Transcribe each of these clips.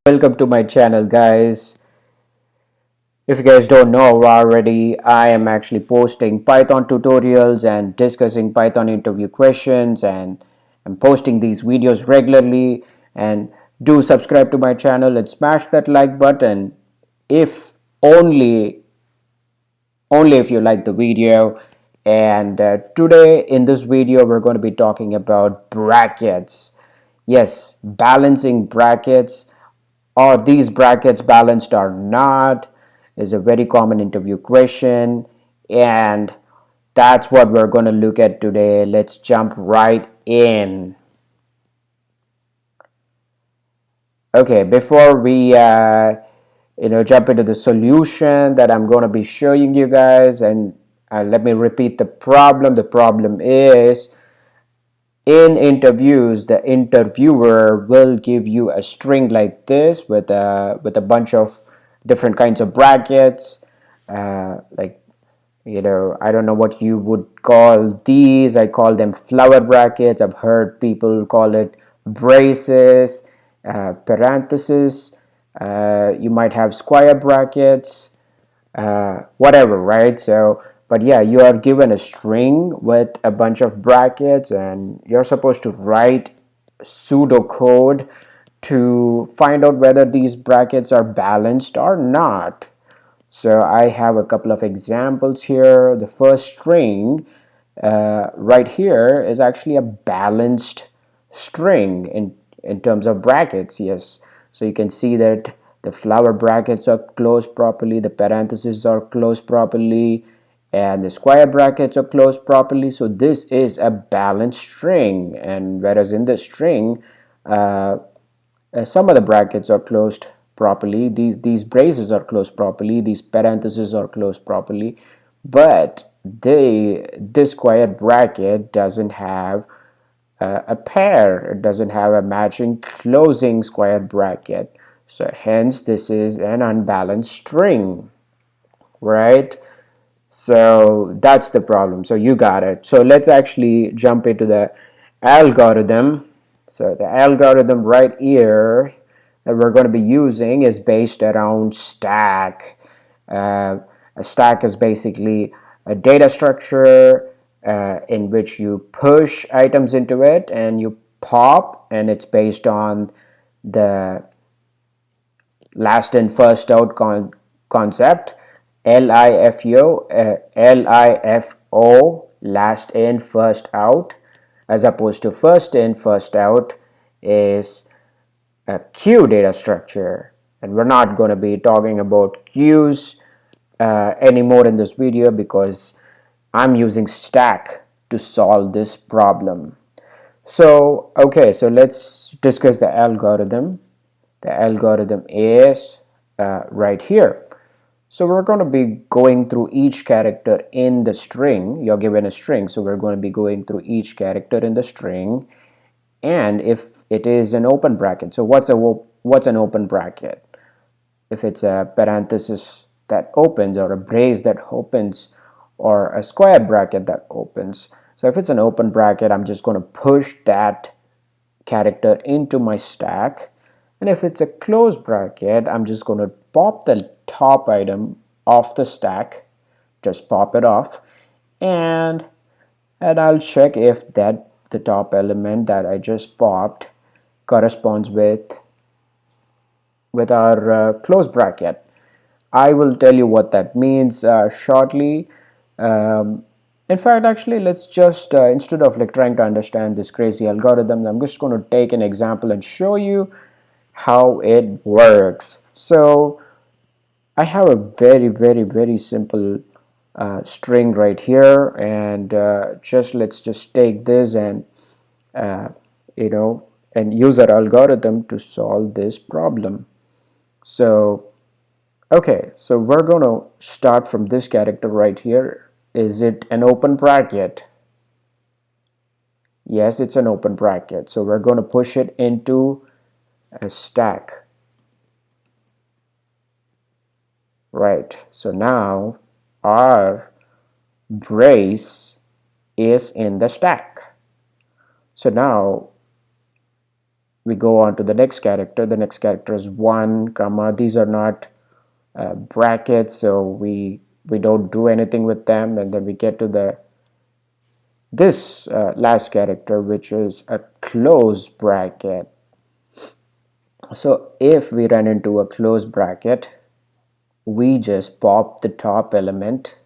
Welcome to my channel, guys. If you guys don't know already, I am actually posting Python tutorials and discussing Python interview questions, and I'm posting these videos regularly. And do subscribe to my channel and smash that like button if only if you like the video. And today in this video we're going to be talking about brackets. Yes, balancing brackets. Are these brackets balanced or not is a very common interview question, and that's what we're going to look at today. Let's jump right in. Okay, before we jump into the solution that I'm going to be showing you guys, and let me repeat the problem. The problem is, in interviews, the interviewer will give you a string like this with a bunch of different kinds of brackets, like, I don't know what you would call these. I call them flower brackets. I've heard people call it braces, parentheses. You might have square brackets, whatever, right? So, but yeah, you are given a string with a bunch of brackets, and you're supposed to write pseudocode to find out whether these brackets are balanced or not. So I have a couple of examples here. The first string right here is actually a balanced string in terms of brackets. Yes, so you can see that the flower brackets are closed properly, the parentheses are closed properly, and the square brackets are closed properly. So this is a balanced string, and whereas in the string some of the brackets are closed properly, these braces are closed properly, these parentheses are closed properly, but this square bracket doesn't have a pair. It doesn't have a matching closing square bracket, so hence this is an unbalanced string, right? So that's the problem. So you got it. So let's actually jump into the algorithm. So the algorithm right here that we're going to be using is based around stack. A stack is basically a data structure in which you push items into it and you pop, and it's based on the last in first out concept, LIFO, last in first out, as opposed to first in first out is a queue data structure. And we're not going to be talking about queues anymore in this video because I'm using stack to solve this problem. So okay, so let's discuss the algorithm. The algorithm is right here. So we're going to be going through each character in the string. You're given a string, so we're going to be going through each character in the string. And if it is an open bracket, so what's an open bracket? If it's a parenthesis that opens, or a brace that opens, or a square bracket that opens. So if it's an open bracket, I'm just going to push that character into my stack. And if it's a closed bracket, I'm just going to pop the top item off the stack, just pop it off, and I'll check if the top element that I just popped corresponds with our closed bracket. I will tell you what that means shortly. Um, in fact, actually, let's just instead of like trying to understand this crazy algorithm, I'm just going to take an example and show you how it works. So I have a very simple string right here, and let's just take this and uh, you know and use our algorithm to solve this problem. So okay, so we're going to start from this character right here. Is it an open bracket? Yes, it's an open bracket. So we're going to push it into a stack. Right. So now our brace is in the stack. So now we go on to the next character. The next character is 1 comma. These are not brackets, so we don't do anything with them. And then we get to the this last character, which is a close bracket. So if we run into a close bracket, we just pop the top element,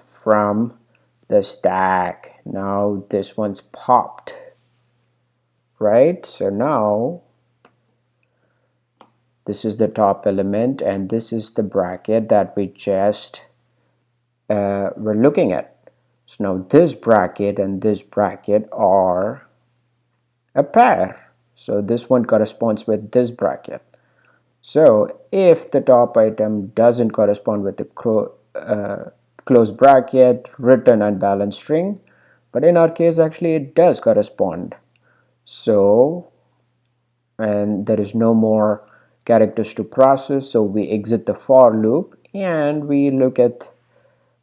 from the stack. Now this one's popped, right? So now this is the top element and this is the bracket that we just were looking at. So now this bracket and this bracket are a pair. So this one corresponds with this bracket. So if the top item doesn't correspond with the close bracket, return unbalanced string. But in our case, actually, it does correspond. So, and there is no more characters to process. So we exit the for loop and we look at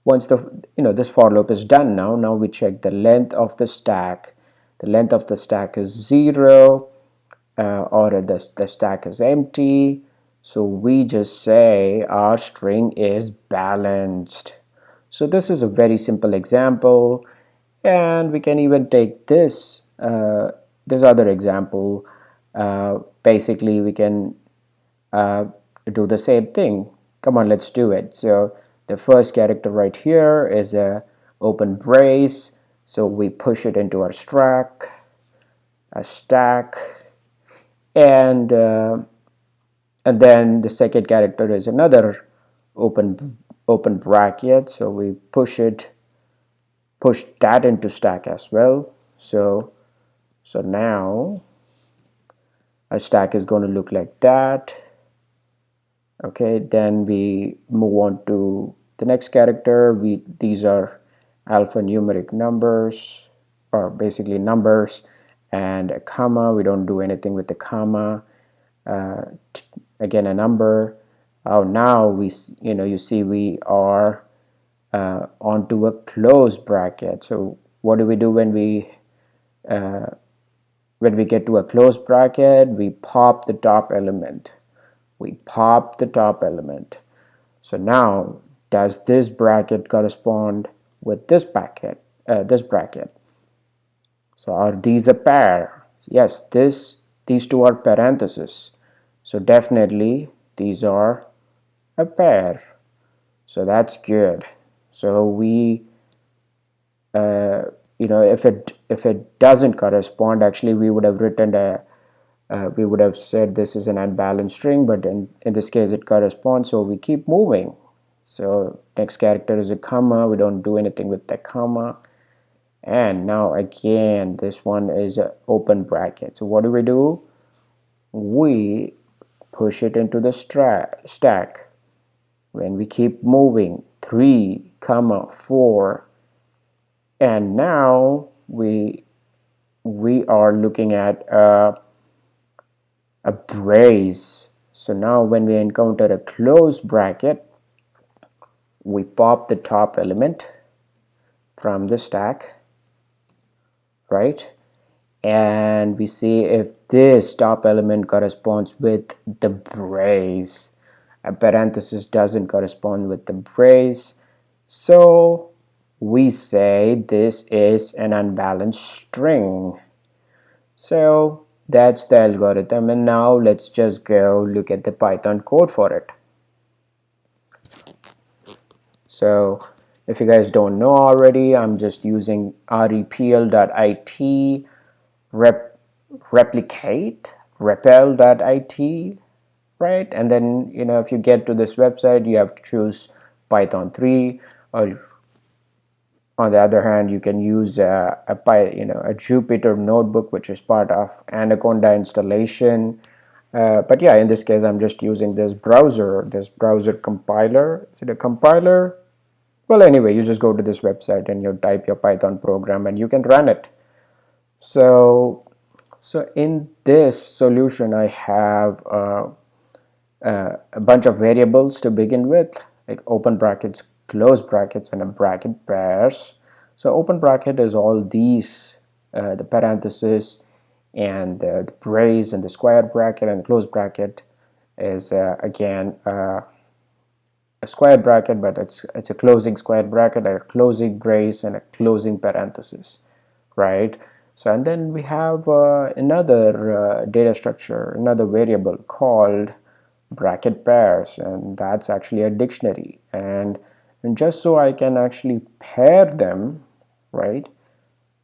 once the this for loop is done. Now we check the length of the stack. The length of the stack is 0, or the stack is empty. So we just say our string is balanced. So this is a very simple example, and we can even take this other example. Basically we can do the same thing. Come on, let's do it. So the first character right here is a open brace, so we push it into our stack, and then the second character is another open bracket, so we push that into stack as well. So now our stack is going to look like that. Okay, then we move on to the next character. These are alphanumeric numbers, or basically numbers, and a comma. We don't do anything with the comma. Again, a number. Oh, now you see we are onto a close bracket. So what do we do when we get to a close bracket? We pop the top element. So now, does this bracket correspond with this bracket? So are these a pair? Yes, these two are parentheses. So definitely these are a pair. So that's good. So we if it doesn't correspond, actually we would have written we would have said this is an unbalanced string, but in this case it corresponds, so we keep moving. So next character is a comma. We don't do anything with the comma. And now again, this one is an open bracket. So what do? We push it into the stack. When we keep moving, 3 comma 4, and now we are looking at a brace. So now when we encounter a close bracket, we pop the top element from the stack, right? And we see if this top element corresponds with the brace. A parenthesis doesn't correspond with the brace, so we say this is an unbalanced string. So that's the algorithm, and now let's just go look at the Python code for it. So if you guys don't know already, I'm just using repl.it, repl.it, right? And then if you get to this website, you have to choose Python 3, or on the other hand, you can use a Jupyter notebook, which is part of Anaconda installation. But yeah, in this case, I'm just using this browser compiler. Is it a compiler? Well, anyway, you just go to this website and you type your Python program and you can run it. So in this solution, I have a bunch of variables to begin with, like open brackets, close brackets, and a bracket pairs. So open bracket is all these the parenthesis and the brace and the square bracket and the close bracket is again a square bracket, but it's a closing square bracket, a closing brace, and a closing parenthesis, right? So and then we have another data structure, another variable called bracket pairs, and that's actually a dictionary. And just so I can actually pair them, right?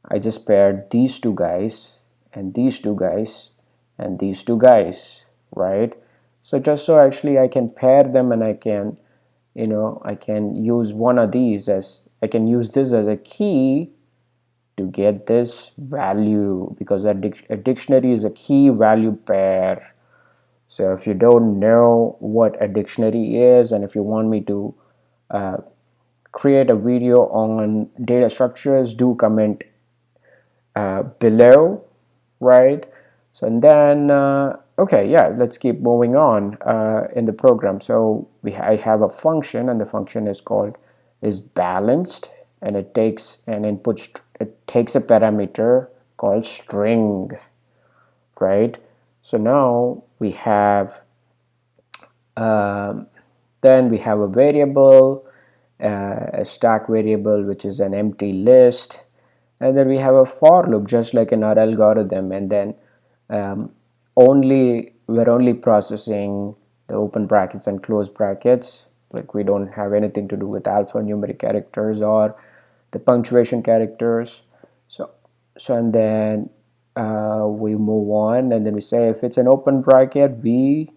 I just paired these two guys and these two guys and these two guys, right? So just so actually I can pair them, and I can, I can use one of these as, I can use this as a key to get this value, because a dictionary is a key value pair. So if you don't know what a dictionary is, and if you want me to create a video on data structures, do comment below, right? So and then okay, yeah, let's keep moving on in the program. So I have a function, and the function is called is balanced, and it takes an input, it takes a parameter called string, right? So now we have then we have a variable, a stack variable, which is an empty list, and then we have a for loop just like in our algorithm, and then um, we're only processing the open brackets and close brackets. Like, we don't have anything to do with alphanumeric characters or the punctuation characters. So and then we move on, and then we say if it's an open bracket, we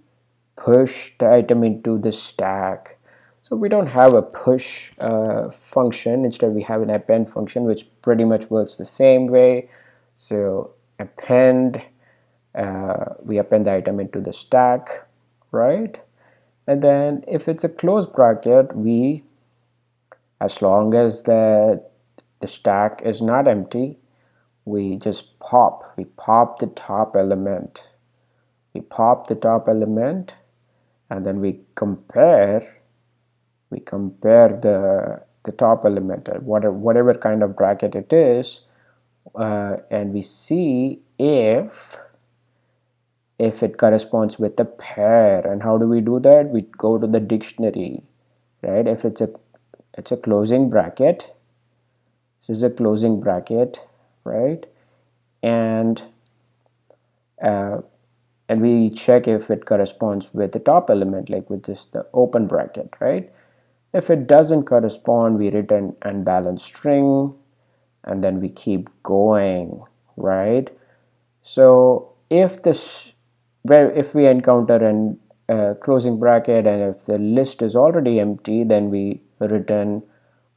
push the item into the stack. So we don't have a push function. Instead, we have an append function, which pretty much works the same way. So append, we append the item into the stack, right? And then if it's a closed bracket, we, as long as the stack is not empty, we just pop the top element. We pop the top element, and then we compare the top element, whatever kind of bracket it is, and we see if it corresponds with the pair. And how do we do that? We go to the dictionary, right? If it's a closing bracket, this is a closing bracket, right? And uh, and we check if it corresponds with the top element, like with this the open bracket, right? If it doesn't correspond, we return unbalanced string, and then we keep going, right? So if we encounter an closing bracket, and if the list is already empty, then we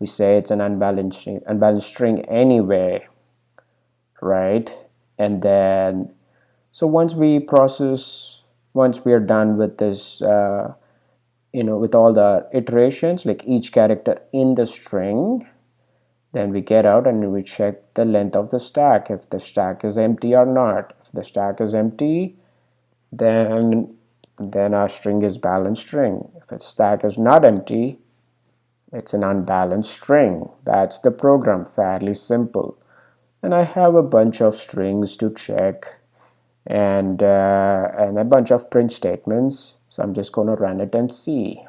say it's an unbalanced string anyway, right? And then, so once we are done with this, with all the iterations, like each character in the string, then we get out and we check the length of the stack, if the stack is empty or not. If the stack is empty, then our string is balanced string. If the stack is not empty, it's an unbalanced string. That's the program, fairly simple. And I have a bunch of strings to check, and a bunch of print statements. So I'm just going to run it and see.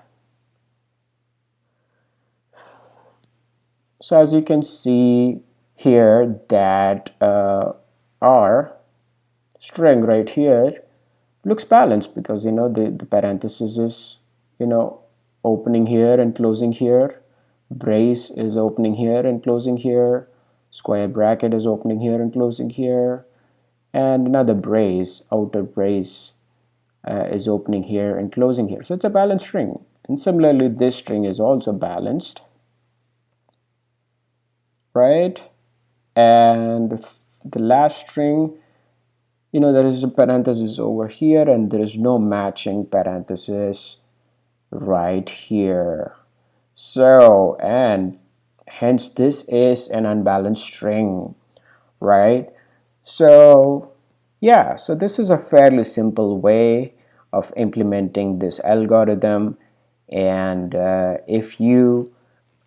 So as you can see here, that our string right here looks balanced, because the parenthesis is opening here and closing here, brace is opening here and closing here, square bracket is opening here and closing here, and another brace, outer brace, is opening here and closing here. So it's a balanced string. And similarly, this string is also balanced, right? And the last string, there is a parenthesis over here, and there is no matching parenthesis right here. So, and hence this is an unbalanced string, right? So yeah, so this is a fairly simple way of implementing this algorithm. And if you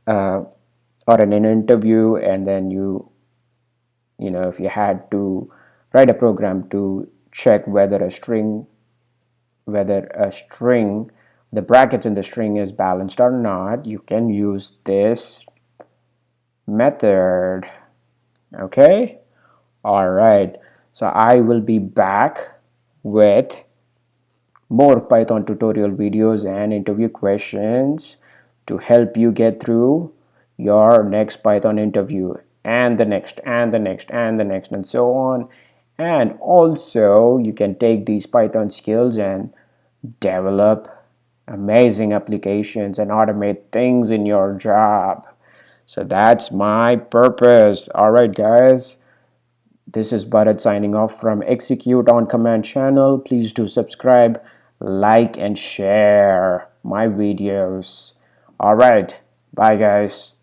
are in an interview, and then if you had to write a program to check whether a string, the brackets in the string is balanced or not, you can use this method. Okay, all right, so I will be back with more Python tutorial videos and interview questions to help you get through your next Python interview, and the next and the next and the next and so on. And also you can take these Python skills and develop amazing applications and automate things in your job. So that's my purpose. All right, guys, this is Bharat signing off from Execute on Command channel. Please do subscribe, like, and share my videos. All right, bye, guys.